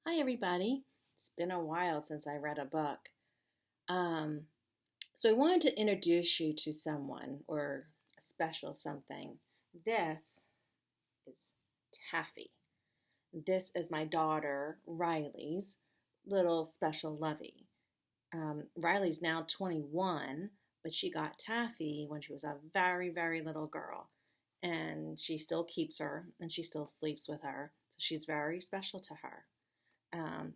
Hi, everybody. It's been a while since I read a book. Um, so I wanted to introduce you to someone or a special something. This is Taffy. This is my daughter, Riley's little special lovey. Riley's now 21, but she got Taffy when she was a very, very little girl. And she still keeps her and she still sleeps with her. So she's very special to her.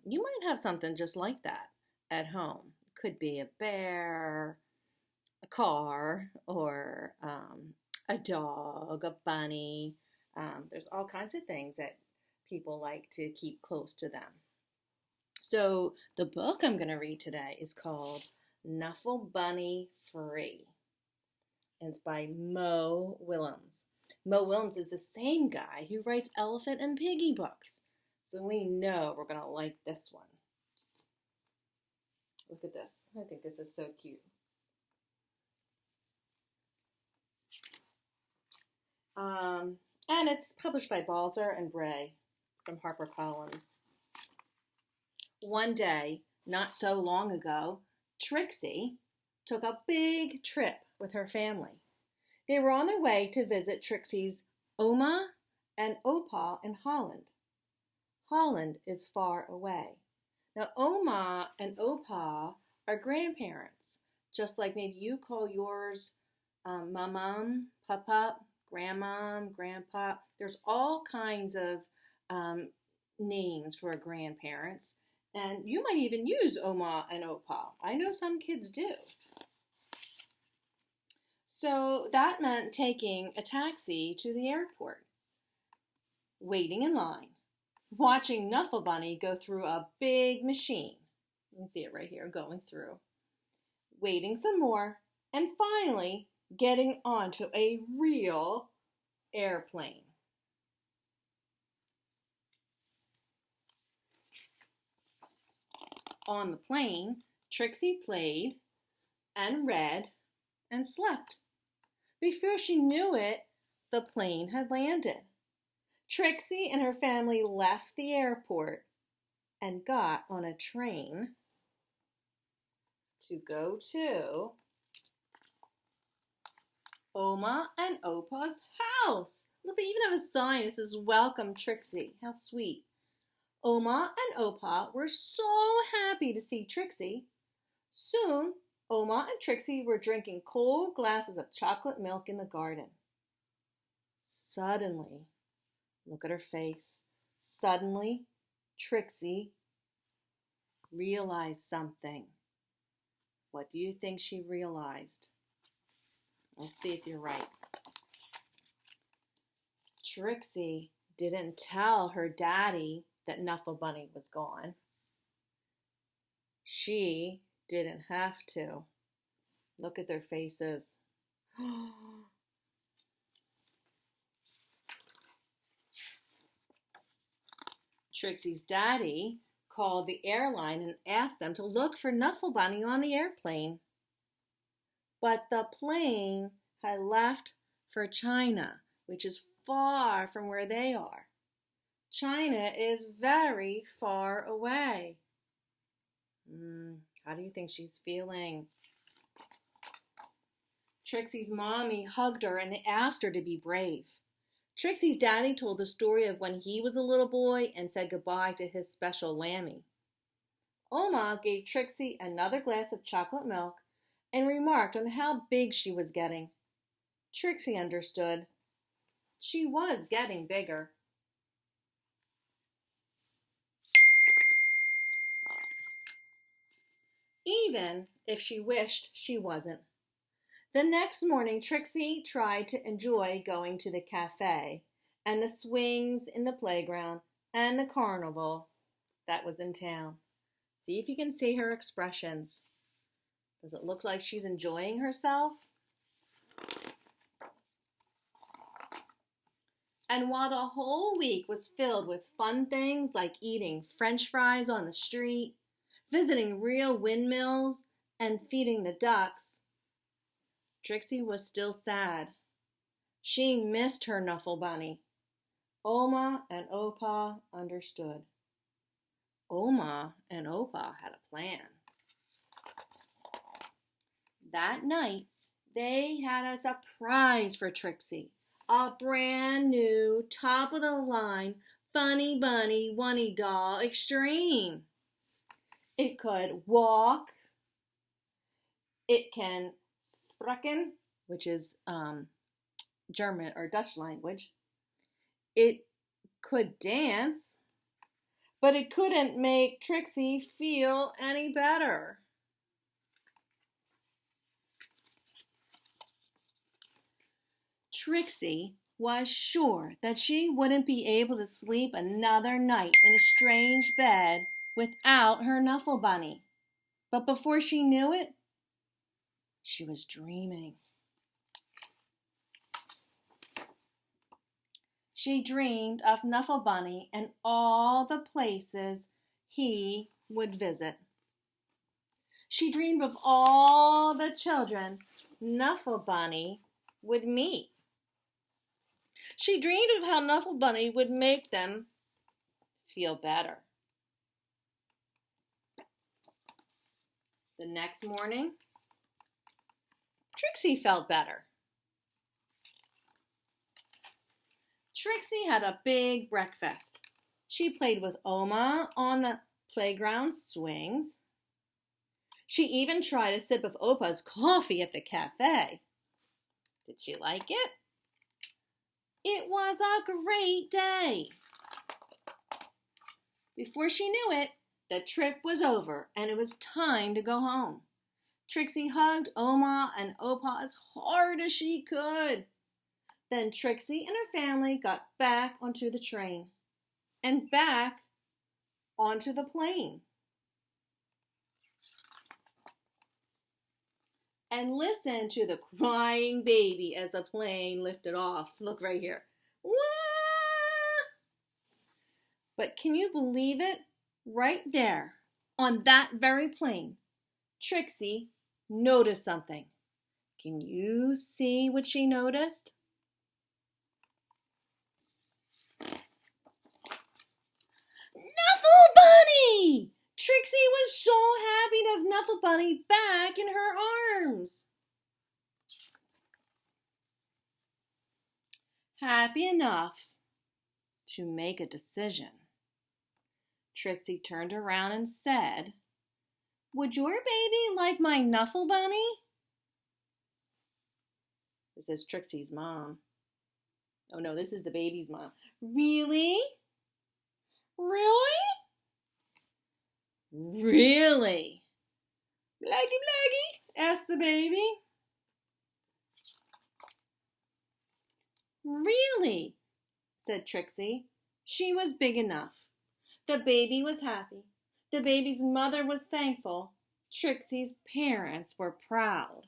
You might have something just like that at home. It could be a bear, a car, or a dog, a bunny. There's all kinds of things that people like to keep close to them. So the book I'm going to read today is called Knuffle Bunny Free. And it's by Mo Willems. Mo Willems is the same guy who writes Elephant and Piggy books. So we know we're going to like this one. Look at this. I think this is so cute. And it's published by Balzer and Bray from HarperCollins. One day, not so long ago, Trixie took a big trip with her family. They were on their way to visit Trixie's Oma and Opa in Holland. Holland is far away. Now, Oma and Opa are grandparents, just like maybe you call yours Mamam, Papa, Grandmom, Grandpa. There's all kinds of names for grandparents, and you might even use Oma and Opa. I know some kids do. So that meant taking a taxi to the airport, waiting in line, watching Knuffle Bunny go through a big machine. You can see it right here going through. Waiting some more, and finally getting onto a real airplane. On the plane, Trixie played and read and slept. Before she knew it, the plane had landed. Trixie and her family left the airport and got on a train to go to Oma and Opa's house. Look, they even have a sign that says, "Welcome, Trixie." How sweet. Oma and Opa were so happy to see Trixie. Soon, Oma and Trixie were drinking cold glasses of chocolate milk in the garden. Suddenly, look at her face. Suddenly, Trixie realized something. What do you think she realized? Let's see if you're right. Trixie didn't tell her daddy that Knuffle Bunny was gone. She didn't have to. Look at their faces. Trixie's daddy called the airline and asked them to look for Knuffle Bunny on the airplane. But the plane had left for China, which is far from where they are. China is very far away. How do you think she's feeling? Trixie's mommy hugged her and asked her to be brave. Trixie's daddy told the story of when he was a little boy and said goodbye to his special lammy. Oma gave Trixie another glass of chocolate milk and remarked on how big she was getting. Trixie understood. She was getting bigger. Even if she wished she wasn't. The next morning, Trixie tried to enjoy going to the cafe and the swings in the playground and the carnival that was in town. See if you can see her expressions. Does it look like she's enjoying herself? And while the whole week was filled with fun things like eating French fries on the street, visiting real windmills, and feeding the ducks, Trixie was still sad. She missed her Knuffle Bunny. Oma and Opa understood. Oma and Opa had a plan. That night, they had a surprise for Trixie. A brand new, top-of-the-line, Funny Bunny Wunny Doll Extreme. It could walk. It can sprechen, which is German or Dutch language. It could dance, but it couldn't make Trixie feel any better. Trixie was sure that she wouldn't be able to sleep another night in a strange bed without her Knuffle Bunny. But before she knew it, she was dreaming. She dreamed of Knuffle Bunny and all the places he would visit. She dreamed of all the children Knuffle Bunny would meet. She dreamed of how Knuffle Bunny would make them feel better. The next morning, Trixie felt better. Trixie had a big breakfast. She played with Oma on the playground swings. She even tried a sip of Opa's coffee at the cafe. Did she like it? It was a great day. Before she knew it, the trip was over and it was time to go home. Trixie hugged Oma and Opa as hard as she could. Then Trixie and her family got back onto the train and back onto the plane. And listen to the crying baby as the plane lifted off. Look right here. Wah! But can you believe it? Right there, on that very plane, Trixie noticed something. Can you see what she noticed? Knuffle Bunny! Trixie was so happy to have Knuffle Bunny back in her arms. Happy enough to make a decision, Trixie turned around and said, "Would your baby like my Knuffle Bunny?" This is Trixie's mom. Oh no, this is the baby's mom. Really? Really? Really? Blaggy blaggy, asked the baby. Really, said Trixie. She was big enough. The baby was happy. The baby's mother was thankful. Trixie's parents were proud.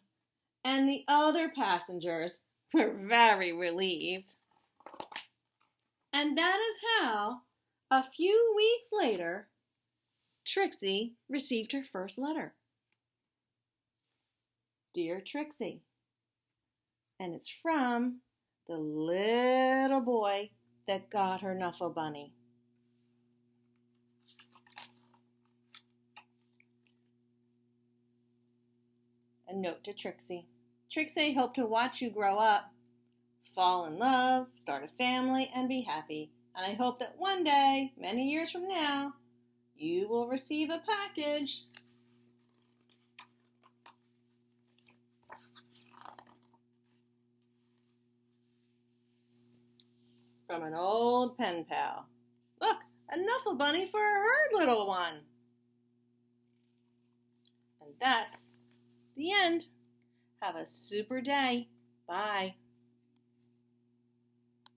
And the other passengers were very relieved. And that is how, a few weeks later, Trixie received her first letter. Dear Trixie, and it's from the little boy that got her Knuffle Bunny. A note to Trixie. Trixie, hope to watch you grow up, fall in love, start a family, and be happy. And I hope that one day, many years from now, you will receive a package from an old pen pal. Look, a Knuffle Bunny for her little one. And that's the end. Have a super day. Bye.